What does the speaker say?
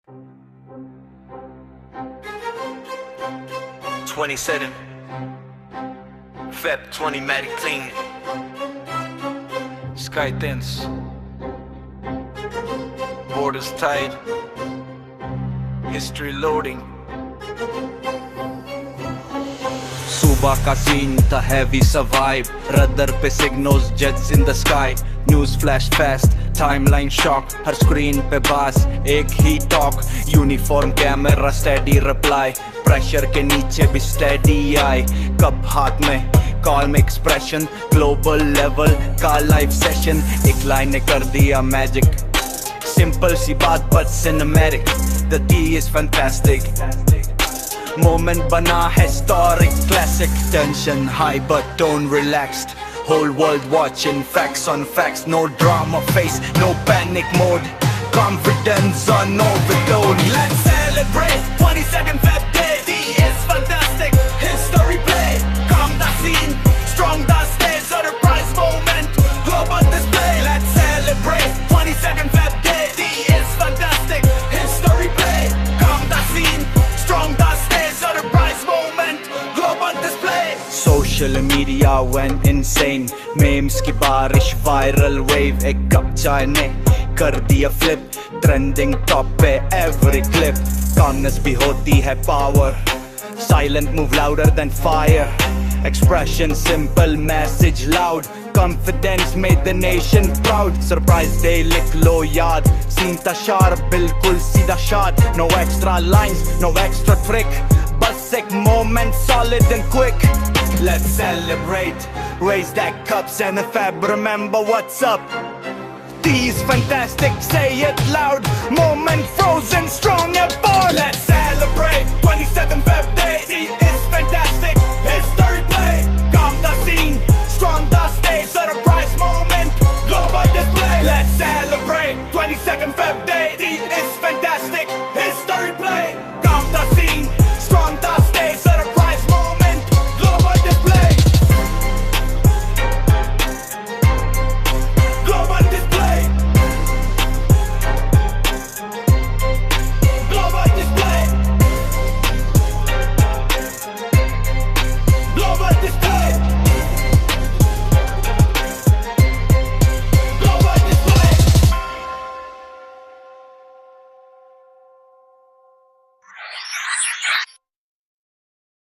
27 Feb 20 Matic clean. Sky tense, borders tight, history loading. सुबह का scene था heavy survive, rather पे signals, jets in the sky, news flash fast, timeline shock, her screen पे बास एक ही talk, uniform camera steady reply, pressure के नीचे भी स्टेडी आई, कप हाथ में कॉल्म एक्सप्रेशन, ग्लोबल लेवल का लाइव सेशन, एक लाइन ने कर दिया मैजिक, सिंपल सी बात but cinematic, the T is fantastic, moment bana historic classic, tension high but tone relaxed, whole world watching, facts on facts, no drama face, no panic mode, confidence on overload. Let's celebrate 22nd Feb day, T is fantastic, history play, calm the scene, strong the stage, surprise moment, global display. Let's celebrate 22nd Feb day, T is fantastic, history play, calm the scene, strong the stage, surprise moment, global display. Social media went insane, memes की बारिश, viral wave, एक cup चाय ने कर दिया flip, trending top पे every clip, calmness भी होती है power, silent move louder than fire, expression simple, message loud, confidence made the nation proud, surprise day लिख लो याद, scene था sharp, बिल्कुल सीधा shot, no extra lines, no extra trick, बस एक moment solid and quick. Let's celebrate, raise that cups and if ever remember what's up. T's fantastic, say it loud, moment frozen, strong and born. Let's celebrate 27th Feb day, T is fantastic, history play, calm the scene, strong the stage, surprise moment, global display. Let's celebrate 22nd Feb day.